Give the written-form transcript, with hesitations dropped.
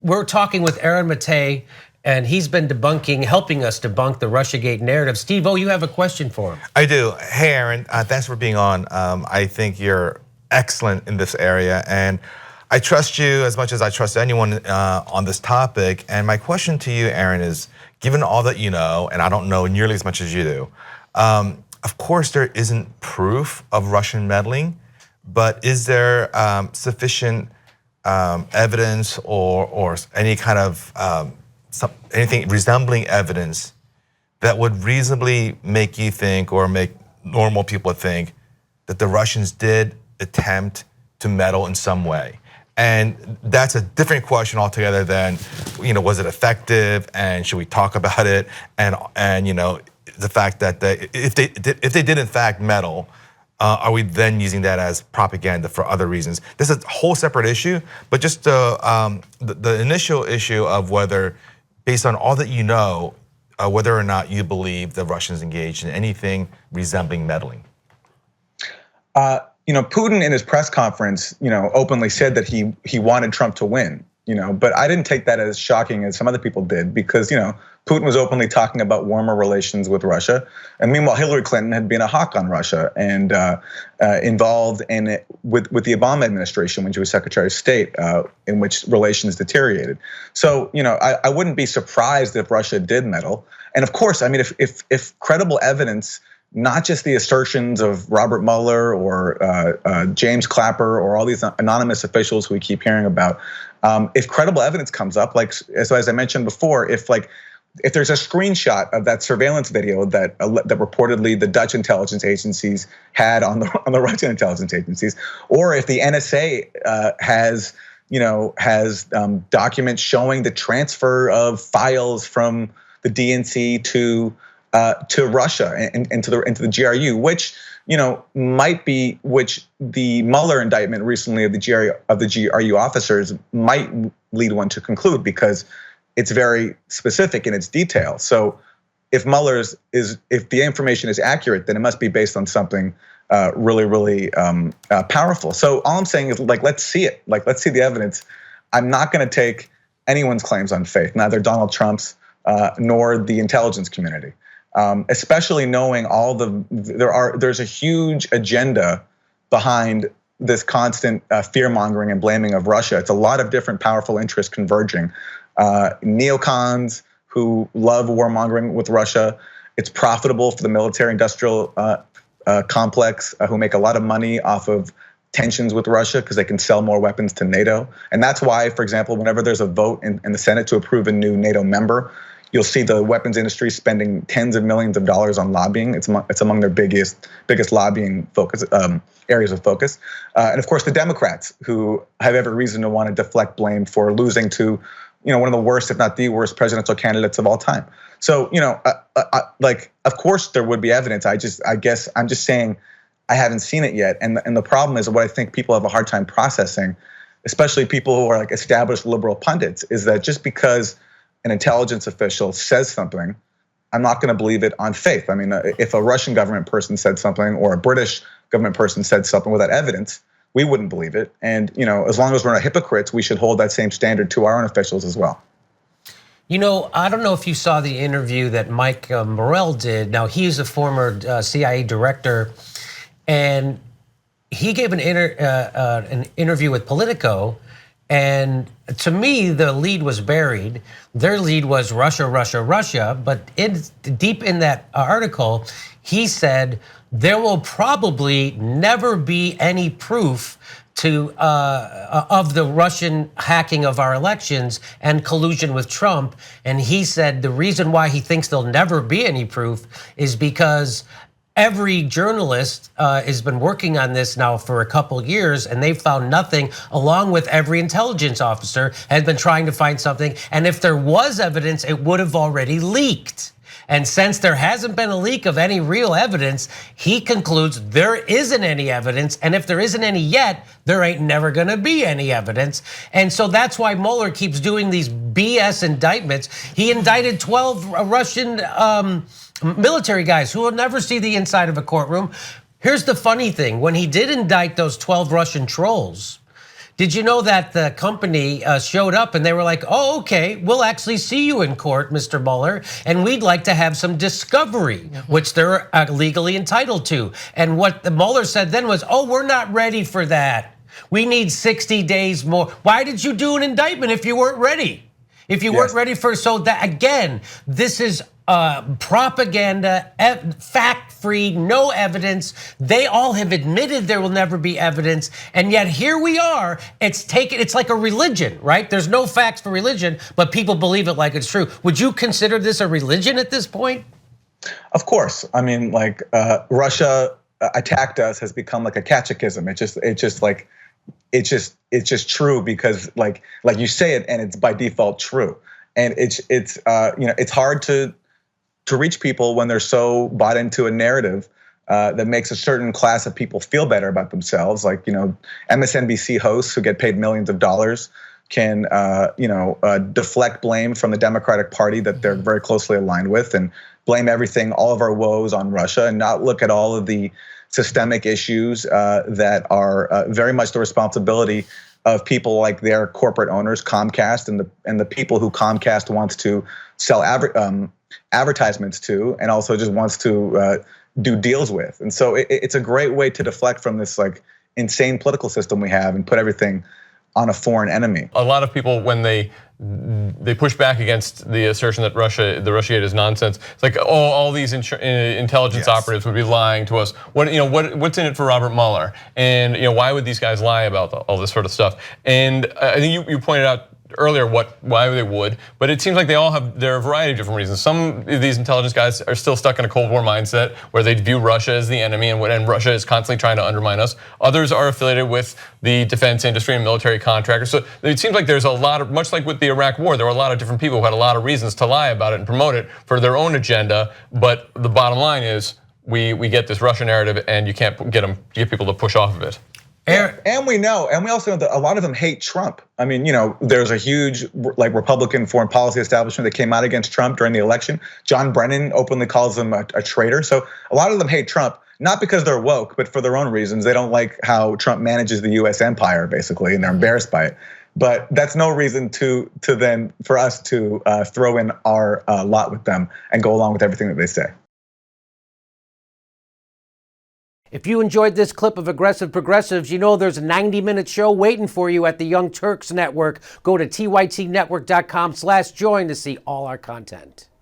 We're talking with Aaron Matei, and he's been helping us debunk the Russiagate narrative. Steve-O, you have a question for him. I do. Hey, Aaron, thanks for being on. I think you're excellent in this area, and I trust you as much as I trust anyone on this topic. And my question to you, Aaron, is given all that you know, and I don't know nearly as much as you do, of course there isn't proof of Russian meddling, but is there sufficient evidence or any kind of anything resembling evidence that would reasonably make you think or make normal people think that the Russians did attempt to meddle in some way? And that's a different question altogether than, was it effective and should we talk about it? And the fact that if they did in fact meddle, are we then using that as propaganda for other reasons? This is a whole separate issue, but just the initial issue of whether, based on all that you know, whether or not you believe the Russians engaged in anything resembling meddling. Putin in his press conference, openly said that he wanted Trump to win. But I didn't take that as shocking as some other people did, because Putin was openly talking about warmer relations with Russia, and meanwhile Hillary Clinton had been a hawk on Russia and involved in it with the Obama administration when she was Secretary of State, in which relations deteriorated. So I wouldn't be surprised if Russia did meddle. And of course, I mean, if credible evidence, not just the assertions of Robert Mueller or James Clapper or all these anonymous officials who we keep hearing about, if credible evidence comes up, as I mentioned before, if there's a screenshot of that surveillance video that reportedly the Dutch intelligence agencies had on the Russian intelligence agencies, or if the NSA has documents showing the transfer of files from the DNC to Russia and into the GRU, which which the Mueller indictment recently of the GRU officers might lead one to conclude, because it's very specific in its detail. So if if the information is accurate, then it must be based on something really, really powerful. So all I'm saying is, let's see it. Let's see the evidence. I'm not going to take anyone's claims on faith, neither Donald Trump's nor the intelligence community. Especially knowing there's a huge agenda behind this constant fear mongering and blaming of Russia. It's a lot of different powerful interests converging. Neocons who love warmongering with Russia. It's profitable for the military-industrial complex who make a lot of money off of tensions with Russia because they can sell more weapons to NATO. And that's why, for example, whenever there's a vote in the Senate to approve a new NATO member, you'll see the weapons industry spending tens of millions of dollars on lobbying. It's among their biggest lobbying focus areas of focus. And of course, the Democrats, who have every reason to want to deflect blame for losing to one of the worst, if not the worst, presidential candidates of all time. So of course there would be evidence. I guess I'm just saying I haven't seen it yet. And the problem is, what I think people have a hard time processing, especially people who are established liberal pundits, is that just because an intelligence official says something, I'm not going to believe it on faith. I mean, if a Russian government person said something or a British government person said something without evidence, we wouldn't believe it. And as long as we're not hypocrites, we should hold that same standard to our own officials as well. I don't know if you saw the interview that Mike Morell did. Now, he's a former CIA director, and he gave an interview with Politico. And to me, the lead was buried. Their lead was Russia, Russia, Russia. But deep in that article, he said there will probably never be any proof of the Russian hacking of our elections and collusion with Trump. And he said the reason why he thinks there'll never be any proof is because every journalist has been working on this now for a couple years, and they've found nothing, along with every intelligence officer has been trying to find something. And if there was evidence, it would have already leaked. And since there hasn't been a leak of any real evidence, he concludes there isn't any evidence. And if there isn't any yet, there ain't never gonna be any evidence. And so that's why Mueller keeps doing these BS indictments. He indicted 12 Russian military guys who will never see the inside of a courtroom. Here's the funny thing, when he did indict those 12 Russian trolls, Did you know that the company showed up and they were like, oh, okay, we'll actually see you in court, Mr. Mueller, and we'd like to have some discovery, which they're legally entitled to. And what the Mueller said then was, oh, we're not ready for that. We need 60 days more. Why did you do an indictment if you weren't ready? If you weren't ready for, so that again, this is propaganda, fact-free, no evidence. They all have admitted there will never be evidence, and yet here we are. It's like a religion, right? There's no facts for religion, but people believe it like it's true. Would you consider this a religion at this point? Of course. I mean, like Russia attacked us has become like a catechism. It's just true because like you say it and it's by default true. And it's hard to reach people when they're so bought into a narrative that makes a certain class of people feel better about themselves. Like, MSNBC hosts who get paid millions of dollars can, deflect blame from the Democratic Party that they're very closely aligned with and blame everything, all of our woes on Russia and not look at all of the systemic issues that are very much the responsibility of people like their corporate owners, Comcast, and the people who Comcast wants to sell advertisements to, and also just wants to do deals with. And so it's a great way to deflect from this like insane political system we have and put everything on a foreign enemy. A lot of people, when they push back against the assertion that the Russiagate is nonsense, it's like, oh, all these intelligence operatives would be lying to us. What's in it for Robert Mueller? And why would these guys lie about all this sort of stuff? And I think you pointed out earlier why they would, but it seems like there are a variety of different reasons. Some of these intelligence guys are still stuck in a Cold War mindset where they view Russia as the enemy and Russia is constantly trying to undermine us. Others are affiliated with the defense industry and military contractors. So it seems like there's a lot of, much like with the Iraq War, there were a lot of different people who had a lot of reasons to lie about it and promote it for their own agenda. But the bottom line is we get this Russia narrative and you can't get people to push off of it. And we also know that a lot of them hate Trump. I mean, there's a huge like Republican foreign policy establishment that came out against Trump during the election. John Brennan openly calls him a traitor. So a lot of them hate Trump, not because they're woke, but for their own reasons. They don't like how Trump manages the US empire, basically, and they're embarrassed by it. But that's no reason for us to throw in our lot with them and go along with everything that they say. If you enjoyed this clip of Aggressive Progressives, you know there's a 90-minute show waiting for you at the Young Turks Network. Go to tytnetwork.com/join to see all our content.